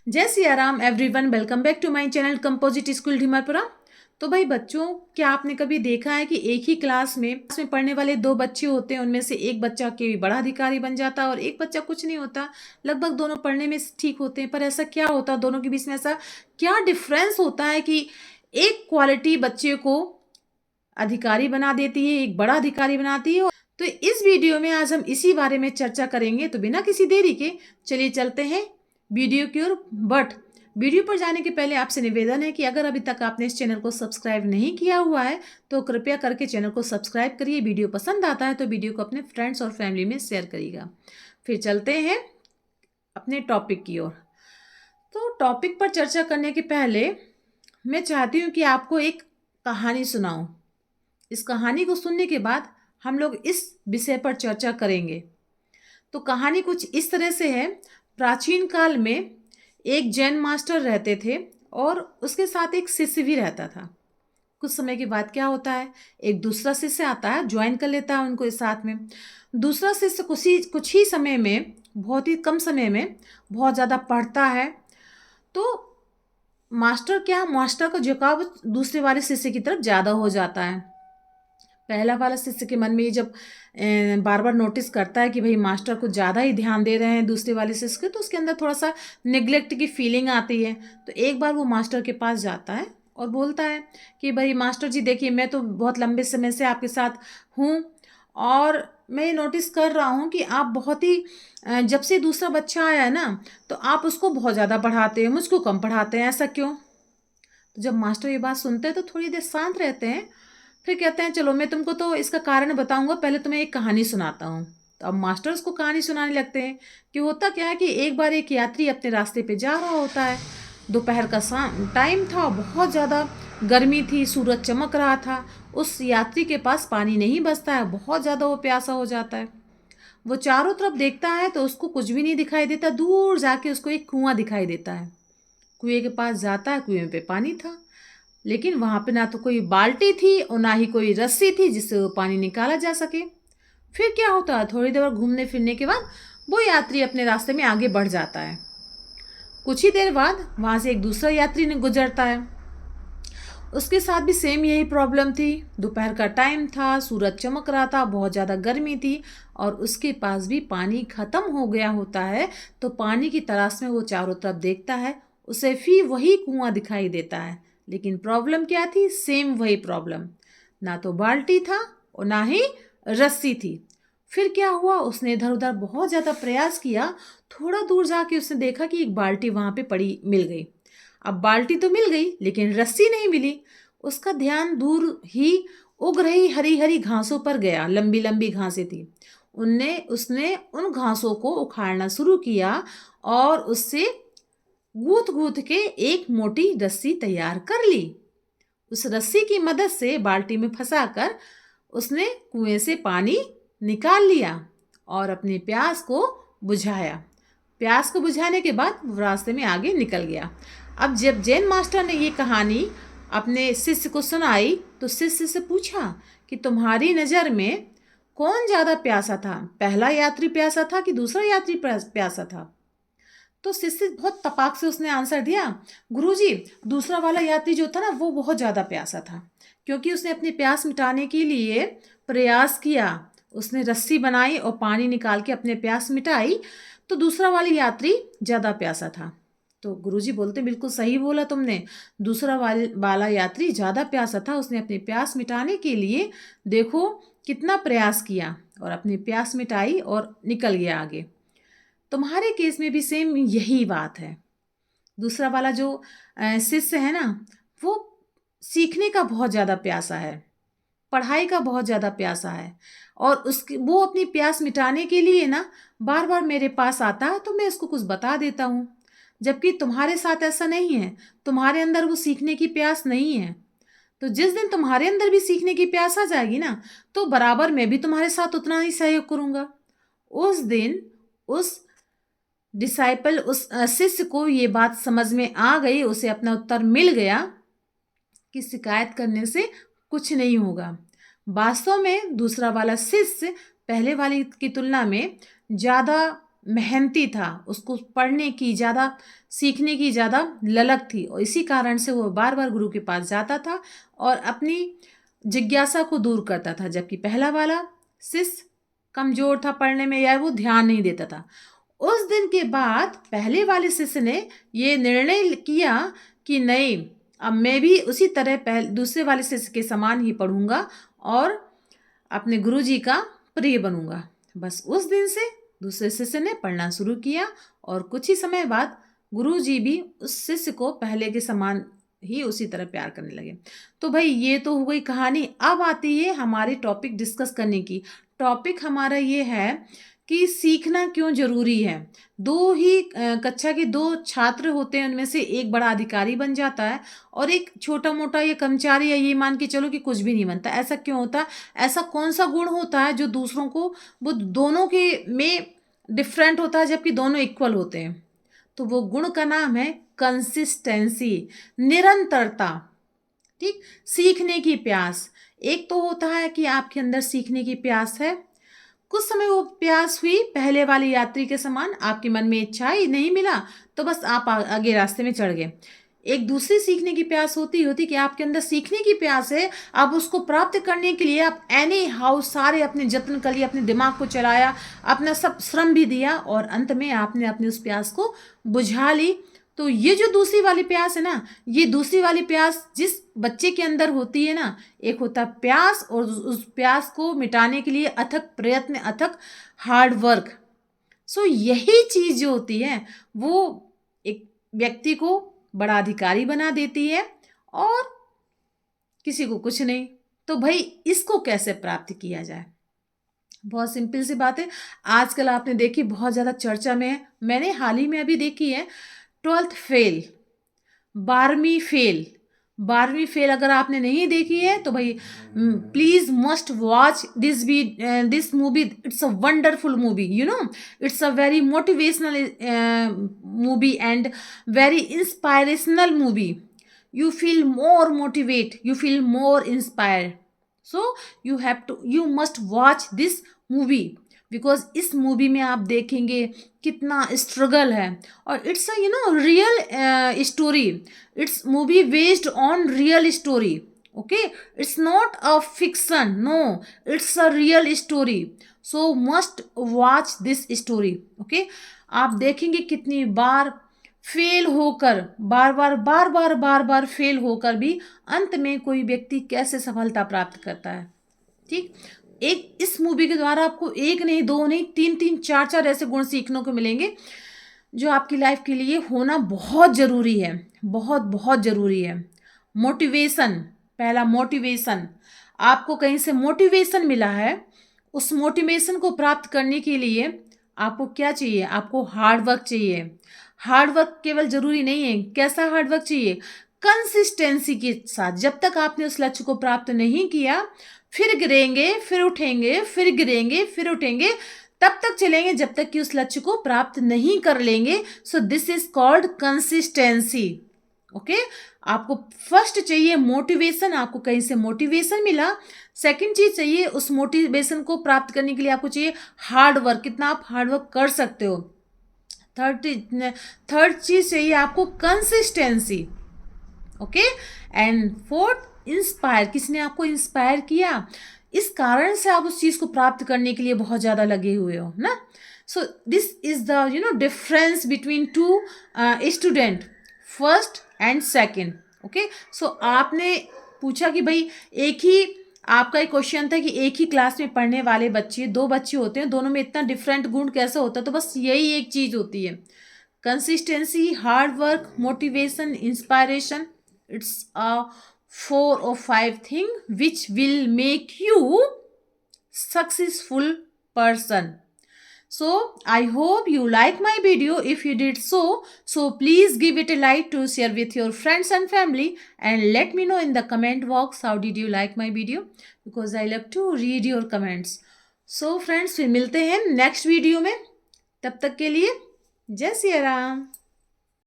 जय Siya Ram everyone, welcome back to my channel composite school Dhimarpura. तो भाई बच्चों, क्या आपने कभी देखा है कि एक ही क्लास में पढ़ने वाले दो बच्चे होते हैं, उनमें से एक बच्चा के बड़ा अधिकारी बन जाता है और एक बच्चा कुछ नहीं होता। लगभग दोनों पढ़ने में ठीक होते हैं, पर ऐसा क्या होता है दोनों के बीच में, ऐसा क्या डिफरेंस होता है कि एक क्वालिटी बच्चे को अधिकारी बना देती है, एक बड़ा अधिकारी बनाती है। तो इस वीडियो में आज हम इसी बारे में चर्चा करेंगे। तो बिना किसी देरी के चलिए चलते हैं वीडियो की ओर। बट वीडियो पर जाने के पहले आपसे निवेदन है कि अगर अभी तक आपने इस चैनल को सब्सक्राइब नहीं किया हुआ है तो कृपया करके चैनल को सब्सक्राइब करिए। वीडियो पसंद आता है तो वीडियो को अपने फ्रेंड्स और फैमिली में शेयर करिएगा। फिर चलते हैं अपने टॉपिक की ओर। तो टॉपिक पर चर्चा करने के पहले मैं चाहती हूँ कि आपको एक कहानी सुनाऊं। इस कहानी को सुनने के बाद हम लोग इस विषय पर चर्चा करेंगे। तो कहानी कुछ इस तरह से है। प्राचीन काल में एक जैन मास्टर रहते थे और उसके साथ एक शिष्य भी रहता था। कुछ समय के बाद क्या होता है, एक दूसरा शिष्य आता है, ज्वाइन कर लेता है उनको इस साथ में। दूसरा शिष्य कुछ ही समय में, बहुत ही कम समय में बहुत ज़्यादा पढ़ता है। तो मास्टर का झुकाव दूसरे वाले शिष्य की तरफ ज़्यादा हो जाता है। पहला वाला शिष्य के मन में ये जब बार बार नोटिस करता है कि भाई मास्टर कुछ ज़्यादा ही ध्यान दे रहे हैं दूसरे वाले शिष्य के, तो उसके अंदर थोड़ा सा निग्लेक्ट की फीलिंग आती है। तो एक बार वो मास्टर के पास जाता है और बोलता है कि भाई मास्टर जी देखिए, मैं तो बहुत लंबे समय से आपके साथ हूँ और मैं ये नोटिस कर रहा हूँ कि आप बहुत ही जब से दूसरा बच्चा आया है ना, तो आप उसको बहुत ज़्यादा पढ़ाते हैं, मुझको कम पढ़ाते हैं, ऐसा क्यों? तो जब मास्टर ये बात सुनते हैं तो थोड़ी देर शांत रहते हैं। फिर कहते हैं चलो मैं तुमको तो इसका कारण बताऊंगा, पहले तुम्हें एक कहानी सुनाता हूँ। तो अब मास्टर उसको कहानी सुनाने लगते हैं कि होता क्या है कि एक बार एक यात्री अपने रास्ते पे जा रहा होता है। दोपहर का टाइम था, बहुत ज़्यादा गर्मी थी, सूरज चमक रहा था। उस यात्री के पास पानी नहीं बचता है, बहुत ज़्यादा वो प्यासा हो जाता है। वो चारों तरफ देखता है तो उसको कुछ भी नहीं दिखाई देता। दूर जाके उसको एक कुआं दिखाई देता है। कुएं के पास जाता है, कुएं पे पानी था, लेकिन वहां पे ना तो कोई बाल्टी थी और ना ही कोई रस्सी थी जिससे वो पानी निकाला जा सके। फिर क्या होता है, थोड़ी देर घूमने फिरने के बाद वो यात्री अपने रास्ते में आगे बढ़ जाता है। कुछ ही देर बाद वहां से एक दूसरा यात्री ने गुजरता है। उसके साथ भी सेम यही प्रॉब्लम थी। दोपहर का टाइम था, सूरज चमक रहा था, बहुत ज़्यादा गर्मी थी और उसके पास भी पानी खत्म हो गया होता है। तो पानी की तलाश में वो चारों तरफ देखता है, उसे फिर वही कुआं दिखाई देता है। लेकिन प्रॉब्लम क्या थी, सेम वही प्रॉब्लम, ना तो बाल्टी था और ना ही रस्सी थी। फिर क्या हुआ, उसने इधर उधर बहुत ज़्यादा प्रयास किया। थोड़ा दूर जाके उसने देखा कि एक बाल्टी वहाँ पे पड़ी मिल गई। अब बाल्टी तो मिल गई लेकिन रस्सी नहीं मिली। उसका ध्यान दूर ही उग रही हरी हरी घासों पर गया। लंबी लंबी घासें थी। उनने उसने उन घासों को उखाड़ना शुरू किया और उससे गूंथ गूंथ के एक मोटी रस्सी तैयार कर ली। उस रस्सी की मदद से बाल्टी में फंसाकर उसने कुएं से पानी निकाल लिया और अपनी प्यास को बुझाया। प्यास को बुझाने के बाद वो रास्ते में आगे निकल गया। अब जब जैन मास्टर ने ये कहानी अपने शिष्य को सुनाई तो शिष्य से पूछा कि तुम्हारी नज़र में कौन ज़्यादा प्यासा था, पहला यात्री प्यासा था कि दूसरा यात्री प्यासा था? तो शिष्य बहुत तपाक से उसने आंसर दिया, गुरुजी दूसरा वाला यात्री जो था ना वो बहुत ज़्यादा प्यासा था, क्योंकि उसने अपनी प्यास मिटाने के लिए प्रयास किया। उसने रस्सी बनाई और पानी निकाल के अपने प्यास मिटाई। तो दूसरा वाला यात्री ज़्यादा प्यासा था। तो गुरुजी बोलते बिल्कुल सही बोला तुमने, दूसरा वाला यात्री ज़्यादा प्यासा था। उसने अपनी प्यास मिटाने के लिए देखो कितना प्रयास किया और अपनी प्यास मिटाई और निकल गया आगे। तुम्हारे केस में भी सेम यही बात है। दूसरा वाला जो शिष्य है ना, वो सीखने का बहुत ज़्यादा प्यासा है, पढ़ाई का बहुत ज़्यादा प्यासा है और उसकी वो अपनी प्यास मिटाने के लिए ना बार बार मेरे पास आता है तो मैं उसको कुछ बता देता हूँ। जबकि तुम्हारे साथ ऐसा नहीं है, तुम्हारे अंदर वो सीखने की प्यास नहीं है। तो जिस दिन तुम्हारे अंदर भी सीखने की प्यास आ जाएगी ना, तो बराबर मैं भी तुम्हारे साथ उतना ही सहयोग करूँगा। उस दिन उस डिसाइपल, उस शिष्य को ये बात समझ में आ गई, उसे अपना उत्तर मिल गया कि शिकायत करने से कुछ नहीं होगा। वास्तव में दूसरा वाला शिष्य पहले वाली की तुलना में ज़्यादा मेहनती था, उसको पढ़ने की ज़्यादा, सीखने की ज़्यादा ललक थी और इसी कारण से वो बार बार गुरु के पास जाता था और अपनी जिज्ञासा को दूर करता था। जबकि पहला वाला शिष्य कमज़ोर था पढ़ने में या वो ध्यान नहीं देता था। उस दिन के बाद पहले वाले शिष्य ने ये निर्णय किया कि नहीं, अब मैं भी उसी तरह दूसरे वाले शिष्य के समान ही पढ़ूंगा और अपने गुरुजी का प्रिय बनूंगा। बस उस दिन से दूसरे शिष्य ने पढ़ना शुरू किया और कुछ ही समय बाद गुरुजी भी उस शिष्य को पहले के समान ही उसी तरह प्यार करने लगे। तो भाई ये तो हो गई कहानी। अब आती है हमारी टॉपिक डिस्कस करने की। टॉपिक हमारा ये है कि सीखना क्यों जरूरी है। दो ही कक्षा के दो छात्र होते हैं, उनमें से एक बड़ा अधिकारी बन जाता है और एक छोटा मोटा या कर्मचारी, या ये मान के चलो कि कुछ भी नहीं बनता। ऐसा क्यों होता है? ऐसा कौन सा गुण होता है जो दूसरों को, वो दोनों के में डिफरेंट होता है जबकि दोनों इक्वल होते हैं? तो वो गुण का नाम है कंसिस्टेंसी, निरंतरता। ठीक, सीखने की प्यास। एक तो होता है कि आपके अंदर सीखने की प्यास है, कुछ समय वो प्यास हुई पहले वाली यात्री के समान, आपके मन में इच्छा ही नहीं मिला तो बस आप आगे रास्ते में चढ़ गए। एक दूसरी सीखने की प्यास होती कि आपके अंदर सीखने की प्यास है, आप उसको प्राप्त करने के लिए आप एनी हाउ सारे अपने जत्न कर लिए, अपने दिमाग को चलाया, अपना सब श्रम भी दिया और अंत में आपने अपनी उस प्यास को बुझा ली। तो ये जो दूसरी वाली प्यास है ना, ये दूसरी वाली प्यास जिस बच्चे के अंदर होती है ना, एक होता प्यास और उस प्यास को मिटाने के लिए अथक प्रयत्न, अथक हार्ड वर्क। सो यही चीज जो होती है वो एक व्यक्ति को बड़ा अधिकारी बना देती है और किसी को कुछ नहीं। तो भाई इसको कैसे प्राप्त किया जाए? बहुत सिंपल सी बात है। आजकल आपने देखी बहुत ज़्यादा चर्चा में है, मैंने हाल ही में अभी देखी है, 12th फेल, 12वीं फेल। 12वीं फेल अगर आपने नहीं देखी है तो भाई please must watch this movie. It's a wonderful movie, you know, it's a very motivational movie and very inspirational movie. You feel more motivate, you feel more inspired, so you must watch this movie because इस movie में आप देखेंगे कितना struggle है और it's a real story. It's movie based on real story, okay, it's not a fiction, no, it's a real story. So must watch this story, okay. आप देखेंगे कितनी बार फेल होकर, बार बार फेल होकर भी अंत में कोई व्यक्ति कैसे सफलता प्राप्त करता है। ठीक, एक इस मूवी के द्वारा आपको एक नहीं, दो नहीं, तीन तीन, चार चार ऐसे गुण सीखने को मिलेंगे जो आपकी लाइफ के लिए होना बहुत जरूरी है, बहुत बहुत जरूरी है। मोटिवेशन, पहला मोटिवेशन। आपको कहीं से मोटिवेशन मिला है, उस मोटिवेशन को प्राप्त करने के लिए आपको क्या चाहिए? आपको हार्ड वर्क चाहिए। हार्ड वर्क केवल जरूरी नहीं है, कैसा हार्ड वर्क चाहिए? कंसिस्टेंसी के साथ। जब तक आपने उस लक्ष्य को प्राप्त नहीं किया, फिर गिरेंगे, फिर उठेंगे, फिर गिरेंगे, फिर उठेंगे, तब तक चलेंगे जब तक कि उस लक्ष्य को प्राप्त नहीं कर लेंगे। सो this is called consistency, okay. आपको फर्स्ट चाहिए मोटिवेशन, आपको कहीं से मोटिवेशन मिला। सेकंड चीज चाहिए, उस मोटिवेशन को प्राप्त करने के लिए आपको चाहिए हार्ड वर्क, कितना आप हार्ड वर्क कर सकते हो। थर्ड चीज चाहिए आपको consistency, okay. And fourth inspire, किसने आपको इंस्पायर किया, इस कारण से आप उस चीज को प्राप्त करने के लिए बहुत ज्यादा लगे हुए हो ना। So this is the difference between two student, first and second, okay. So आपने पूछा कि भाई एक ही, आपका एक क्वेश्चन था कि एक ही क्लास में पढ़ने वाले बच्चे, दो बच्चे होते हैं, दोनों में इतना डिफरेंट गुण कैसे होता है? तो बस यही एक चीज होती है, consistency, hard work, motivation, inspiration. It's a 4 or 5 thing which will make you successful person. So I hope you like my video. If you did so please give it a like, to share with your friends and family, and let me know in the comment box how did you like my video, because I love to read your comments. So friends, फिर मिलते हैं next video में, तब तक के लिए जय सिया राम।